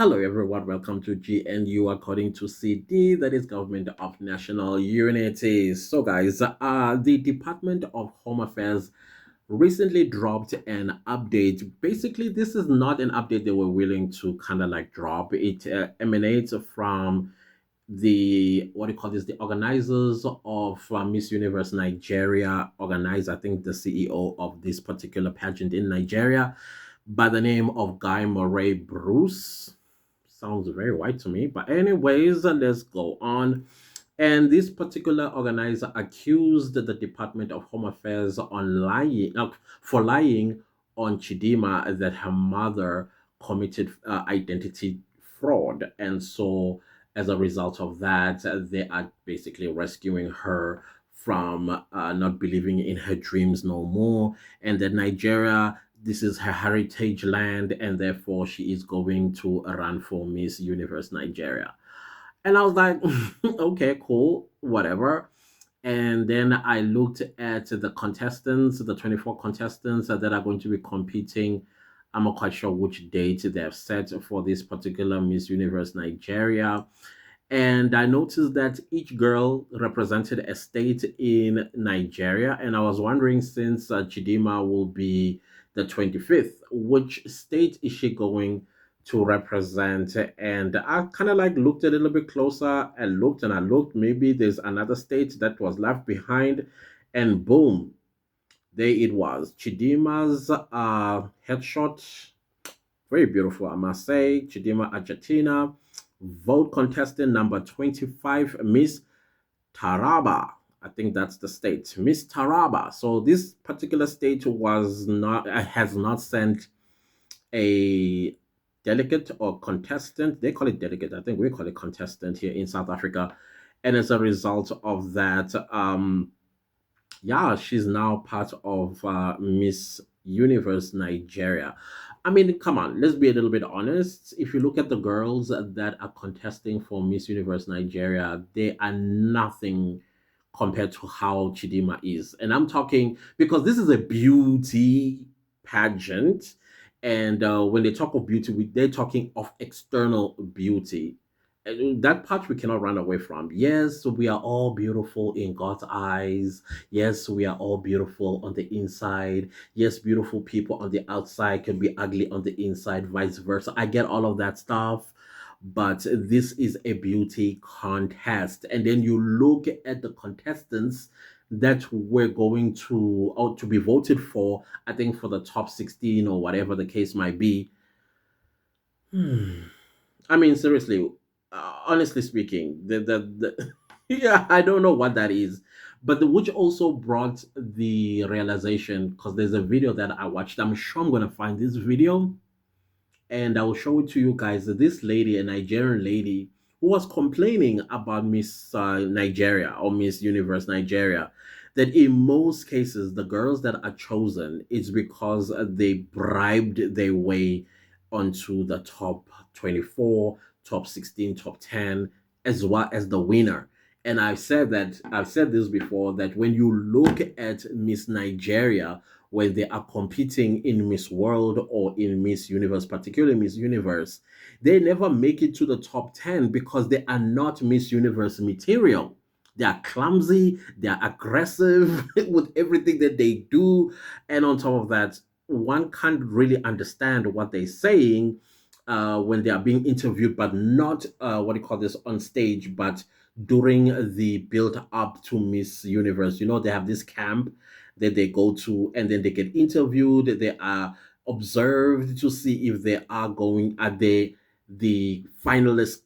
Hello, everyone. Welcome to GNU according to CD, that is Government of National Unity. So, guys, the Department of Home Affairs recently dropped an update. Basically, this is not an update they were willing to kind of like drop. It emanates from the what do you call this? The organizers of Miss Universe Nigeria organized, I think, the CEO of this particular pageant in Nigeria by the name of Guy Moray Bruce. Sounds very white to me. But anyways, let's go on. And this particular organizer accused the Department of Home Affairs for lying on Chidima that her mother committed identity fraud. And so, as a result of that, they are basically rescuing her from not believing in her dreams no more. And that Nigeria, this is her heritage land, and therefore she is going to run for Miss Universe Nigeria. And I was like, okay, cool, whatever. And then I looked at the contestants, the 24 contestants that are going to be competing. I'm not quite sure which date they have set for this particular Miss Universe Nigeria. And I noticed that each girl represented a state in Nigeria. And I was wondering, since Chidima will be the 25th, which state is she going to represent? And I kind of like looked a little bit closer and looked and I looked. Maybe there's another state that was left behind. And boom, there it was. Chidima's headshot, very beautiful, I must say. Chidima Argentina. Vote contestant number 25, Miss Taraba. I think that's the state, Miss Taraba. So this particular state was not has not sent a delegate or contestant. They call it delegate. I think we call it contestant here in South Africa. And as a result of that, yeah, she's now part of Miss Universe Nigeria. I mean, come on, let's be a little bit honest. If you look at the girls that are contesting for Miss Universe Nigeria, they are nothing compared to how Chidima is. And I'm talking because this is a beauty pageant. And when they talk of beauty, they're talking of external beauty. And that part we cannot run away from. Yes, we are all beautiful in God's eyes. Yes, we are all beautiful on the inside. Yes, beautiful people on the outside can be ugly on the inside, vice versa. I get all of that stuff. But this is a beauty contest. And then you look at the contestants that we're going to or to be voted for, I think for the top 16 or whatever the case might be. Hmm. I mean, seriously, honestly speaking, the yeah, I don't know what that is, but which also brought the realization because there's a video that I watched. I'm sure I'm gonna find this video and I will show it to you guys. This lady, a Nigerian lady, who was complaining about Miss Nigeria or Miss Universe Nigeria, that in most cases the girls that are chosen is because they bribed their way onto the top 24, top 16, top 10, as well as the winner. And I've said this before that when you look at Miss Nigeria, when they are competing in Miss World or in Miss Universe, particularly Miss Universe, they never make it to the top 10 because they are not Miss Universe material. They are clumsy, they are aggressive with everything that they do. And on top of that, one can't really understand what they're saying when they are being interviewed, but not what do you call this on stage, but during the build up to Miss Universe. You know, they have this camp that they go to and then they get interviewed. They are observed to see if they are going, are they the finalist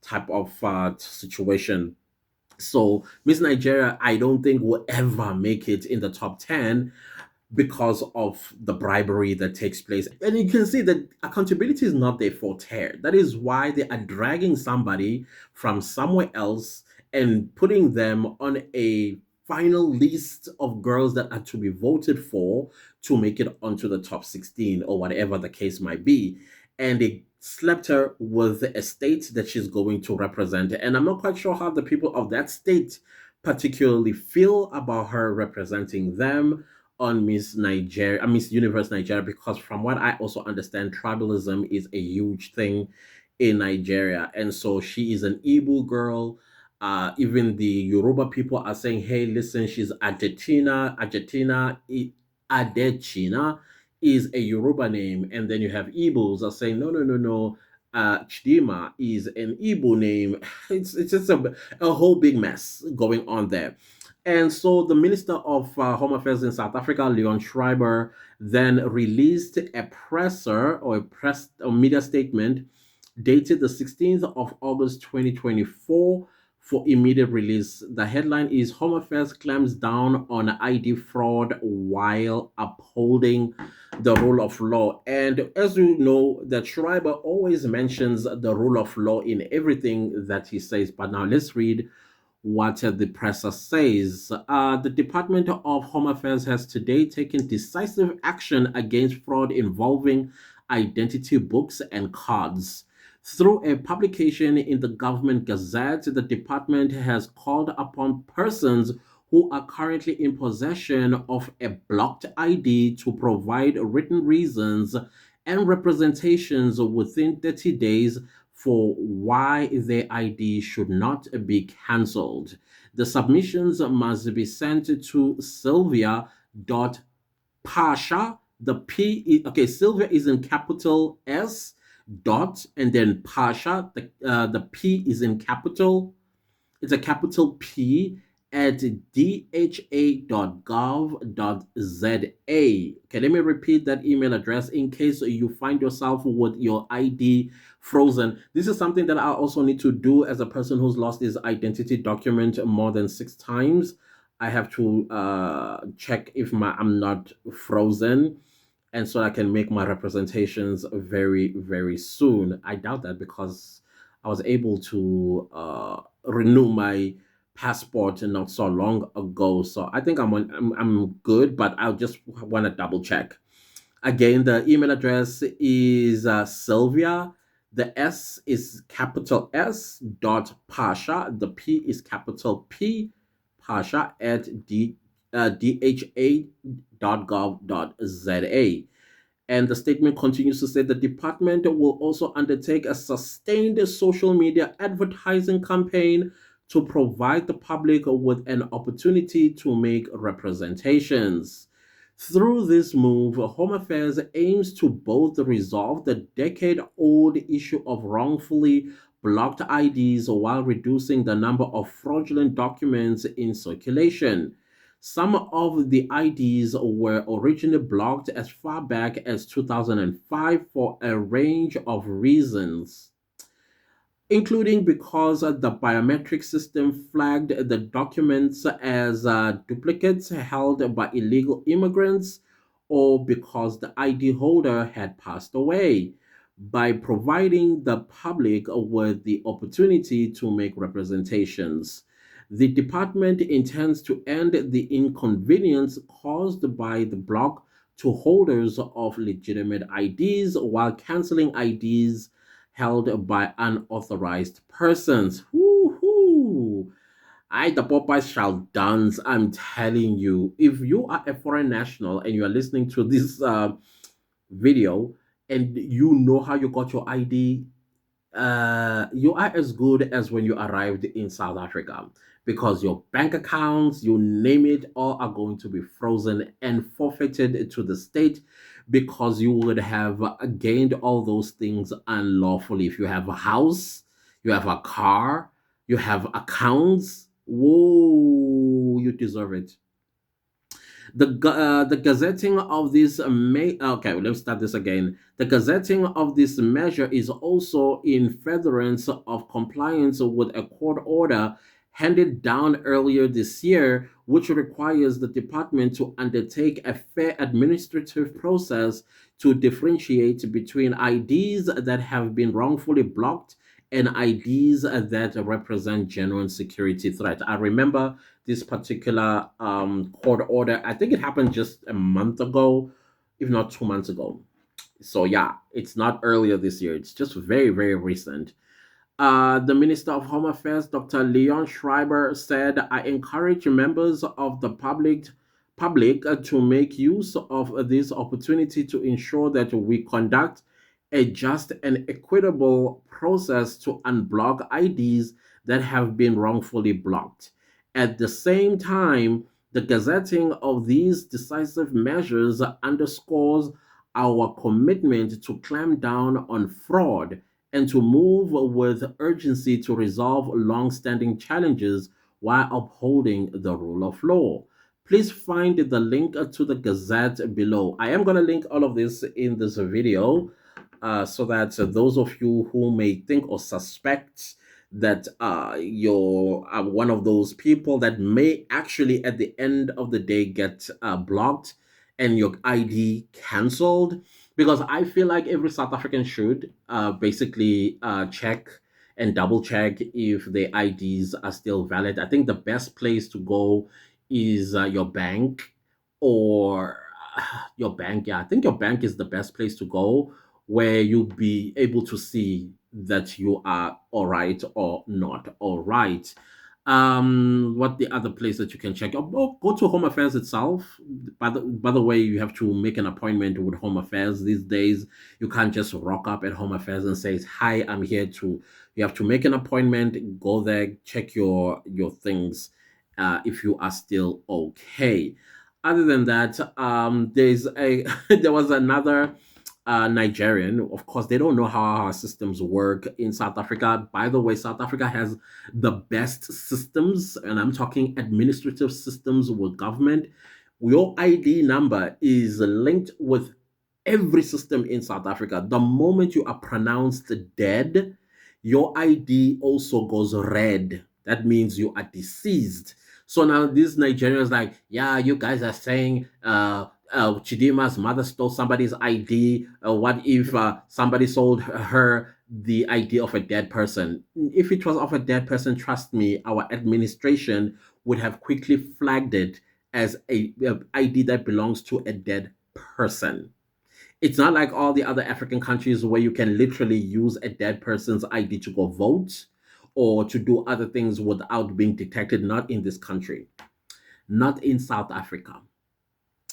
type of situation. So Miss Nigeria, I don't think will ever make it in the top 10 because of the bribery that takes place. And you can see that accountability is not their forte. That is why they are dragging somebody from somewhere else and putting them on a final list of girls that are to be voted for to make it onto the top 16 or whatever the case might be. And they slapped her with a state that she's going to represent. And I'm not quite sure how the people of that state particularly feel about her representing them on Miss Miss Universe Nigeria, because from what I also understand, tribalism is a huge thing in Nigeria. And so she is an Igbo girl. Even the Yoruba people are saying, hey, listen, she's Adechina is a Yoruba name. And then you have Igbos are saying, no, no, no, no. Chidima is an Igbo name. It's just a whole big mess going on there. And so the Minister of Home Affairs in South Africa, Leon Schreiber, then released a presser or a press or media statement dated the 16th of August 2024 for immediate release. The headline is Home Affairs clamps down on ID fraud while upholding the rule of law. And as you know, that Schreiber always mentions the rule of law in everything that he says. But now let's read what the presser says. The Department of Home Affairs has today taken decisive action against fraud involving identity books and cards. Through a publication in the Government Gazette, the department has called upon persons who are currently in possession of a blocked ID to provide written reasons and representations within 30 days for why their ID should not be cancelled. The submissions must be sent to Sylvia.Pasha. The okay, Sylvia is in capital S dot and then Pasha. The P is in capital, it's a capital P at dha.gov.za. Okay, let me repeat that email address in case you find yourself with your ID frozen. This is something that I also need to do as a person who's lost his identity document more than 6 times. I have to check if I'm not frozen, and so I can make my representations very, very soon. I doubt that because I was able to renew my passport not so long ago. So I think I'm good, but I'll just want to double check. Again, the email address is Sylvia. The S is capital S dot Pasha. The P is capital P, Pasha at dha.gov.za. And the statement continues to say the department will also undertake a sustained social media advertising campaign to provide the public with an opportunity to make representations. Through this move, Home Affairs aims to both resolve the decade old issue of wrongfully blocked IDs while reducing the number of fraudulent documents in circulation. Some of the IDs were originally blocked as far back as 2005 for a range of reasons, including because the biometric system flagged the documents as duplicates held by illegal immigrants or because the ID holder had passed away. By providing the public with the opportunity to make representations, the department intends to end the inconvenience caused by the block to holders of legitimate IDs while canceling IDs held by unauthorized persons. Woo-hoo. I, the Popeyes shall dance. I'm telling you, if you are a foreign national and you are listening to this video and you know how you got your ID, you are as good as when you arrived in South Africa because your bank accounts, you name it, all are going to be frozen and forfeited to the state because you would have gained all those things unlawfully. If you have a house, you have a car, you have accounts, whoa, you deserve it. The gazetting of this may okay, let's start this again. The gazetting of this measure is also in furtherance of compliance with a court order handed down earlier this year, which requires the department to undertake a fair administrative process to differentiate between IDs that have been wrongfully blocked and IDs that represent genuine security threat. I remember this particular court order. I think it happened just a month ago, if not 2 months ago. So yeah, it's not earlier this year. It's just very, very recent. The Minister of Home Affairs, Dr. Leon Schreiber, said, "I encourage members of the public to make use of this opportunity to ensure that we conduct a just and equitable process to unblock IDs that have been wrongfully blocked. At the same time, the gazetting of these decisive measures underscores our commitment to clamp down on fraud and to move with urgency to resolve long-standing challenges while upholding the rule of law. Please find the link to the Gazette below. I am going to link all of this in this video so that those of you who may think or suspect that you're one of those people that may actually at the end of the day get blocked and your ID cancelled, because I feel like every South African should basically check and double check if the IDs are still valid. I think the best place to go is your bank or your bank. Yeah, I think your bank is the best place to go where you'll be able to see that you are all right or not all right. What the other place that you can check? Go to Home Affairs itself. By the way, you have to make an appointment with Home Affairs these days. You can't just rock up at Home Affairs and say, "Hi, I'm here to." You have to make an appointment. Go there, check your things, if you are still okay. Other than that, there's a there was another Nigerian. Of course, they don't know how our systems work in South Africa. By the way, South Africa has the best systems, and I'm talking administrative systems with government. Your ID number is linked with every system in South Africa. The moment you are pronounced dead, your ID also goes red. That means you are deceased. So now these Nigerians like, yeah, you guys are saying Chidima's mother stole somebody's ID. What if somebody sold her the ID of a dead person? If it was of a dead person, trust me, our administration would have quickly flagged it as a ID that belongs to a dead person. It's not like all the other African countries where you can literally use a dead person's ID to go vote or to do other things without being detected. Not in this country, not in South Africa.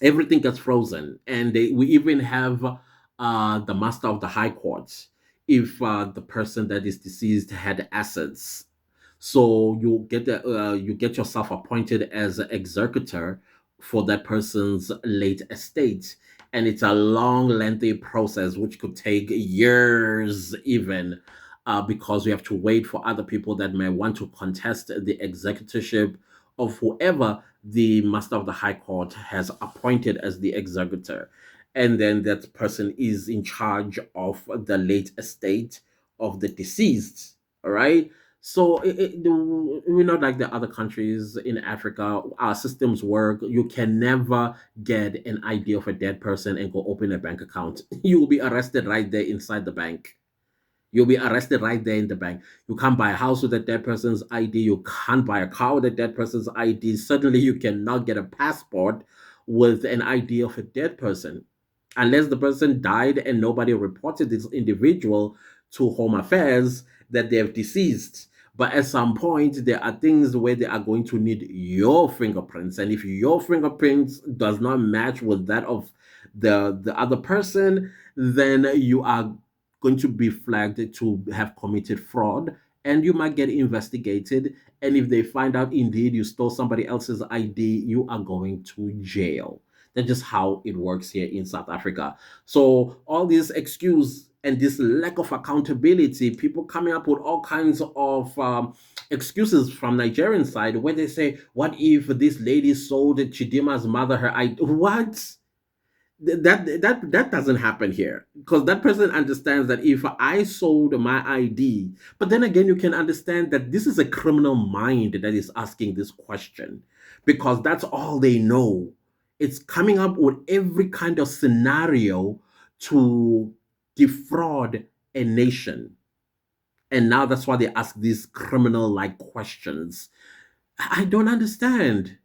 Everything gets frozen, and we even have the master of the high court if the person that is deceased had assets, so you get yourself appointed as an executor for that person's late estate, and it's a long lengthy process which could take years even, because we have to wait for other people that may want to contest the executorship of whoever the master of the high court has appointed as the executor. And then that person is in charge of the late estate of the deceased. All right. So we're not like the other countries in Africa. Our systems work. You can never get an ID of a dead person and go open a bank account. You will be arrested right there inside the bank. You'll be arrested right there in the bank. You can't buy a house with a dead person's ID. You can't buy a car with a dead person's ID. Suddenly, you cannot get a passport with an ID of a dead person unless the person died and nobody reported this individual to Home Affairs that they have deceased. But at some point, there are things where they are going to need your fingerprints, and if your fingerprints does not match with that of the other person, then you are going to be flagged to have committed fraud, and you might get investigated. And if they find out indeed you stole somebody else's ID, you are going to jail. That's just how it works here in South Africa. So all this excuse and this lack of accountability, people coming up with all kinds of excuses from Nigerian side where they say, "What if this lady sold Chidima's mother her ID?" What? That doesn't happen here, because that person understands that if I sold my ID, but then again, you can understand that this is a criminal mind that is asking this question, because that's all they know. It's coming up with every kind of scenario to defraud a nation, and now that's why they ask these criminal like questions. I don't understand.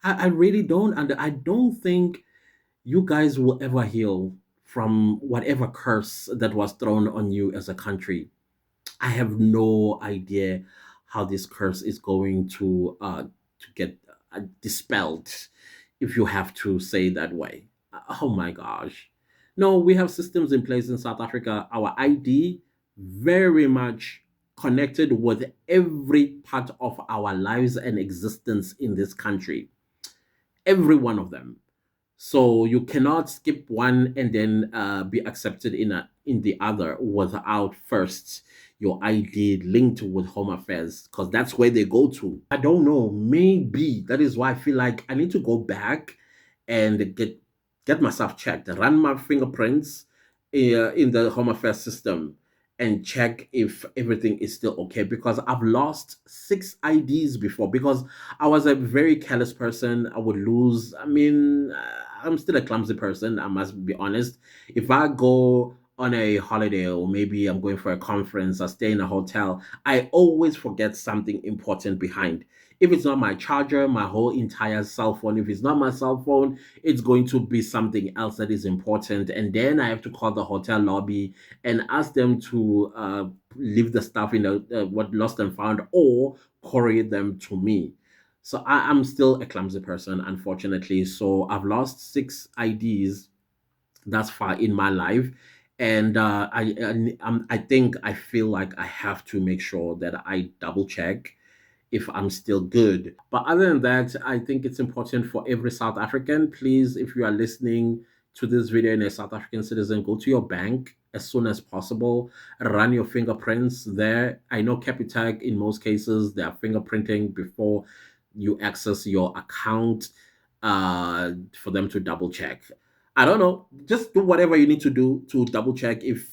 I really don't. And I don't think you guys will ever heal from whatever curse that was thrown on you as a country. I have no idea how this curse is going to get dispelled, if you have to say that way. Oh my gosh. No, we have systems in place in South Africa. Our ID very much connected with every part of our lives and existence in this country. Every one of them. So you cannot skip one and then be accepted in the other without first your ID linked with Home Affairs, because that's where they go to. I don't know. Maybe that is why I feel like I need to go back and get myself checked, run my fingerprints in the Home Affairs system, and check if everything is still okay. Because I've lost 6 IDs before because I was a very careless person. I would lose. I mean, I'm still a clumsy person, I must be honest. If I go on a holiday or maybe I'm going for a conference, I stay in a hotel, I always forget something important behind. If it's not my charger, my whole entire cell phone, if it's not my cell phone, it's going to be something else that is important. And then I have to call the hotel lobby and ask them to leave the stuff in what lost and found or courier them to me. So I'm still a clumsy person, unfortunately. So I've lost 6 IDs thus far in my life, and I think I feel like I have to make sure that I double check if I'm still good. But other than that, I think it's important for every South African. Please, if you are listening to this video and a South African citizen, go to your bank as soon as possible. Run your fingerprints there. I know Capitec, in most cases, they are fingerprinting before you access your account for them to double check. I don't know. Just do whatever you need to do to double check if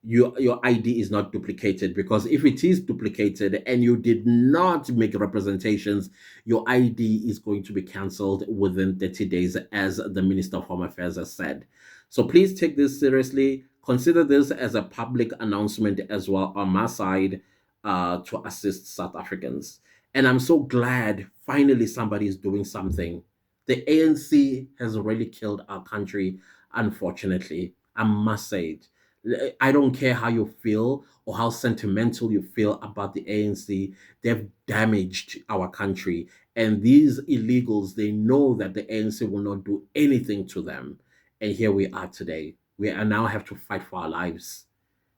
your ID is not duplicated. Because if it is duplicated and you did not make representations, your ID is going to be cancelled within 30 days, as the Minister of Home Affairs has said. So please take this seriously. Consider this as a public announcement as well on my side to assist South Africans. And I'm so glad finally somebody is doing something. The ANC has really killed our country, unfortunately. I must say it. I don't care how you feel or how sentimental you feel about the ANC. They've damaged our country. And these illegals, they know that the ANC will not do anything to them. And here we are today. We are now have to fight for our lives.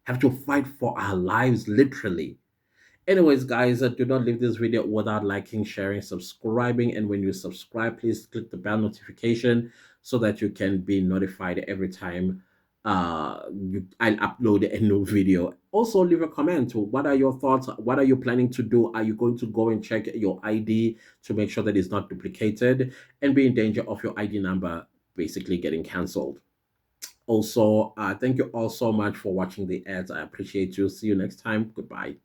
Have to fight for our lives, literally. Anyways, guys, do not leave this video without liking, sharing, subscribing. And when you subscribe, please click the bell notification so that you can be notified every time I upload a new video. Also, leave a comment. What are your thoughts? What are you planning to do? Are you going to go and check your ID to make sure that it's not duplicated and be in danger of your ID number basically getting cancelled? Also, thank you all so much for watching the ads. I appreciate you. See you next time. Goodbye.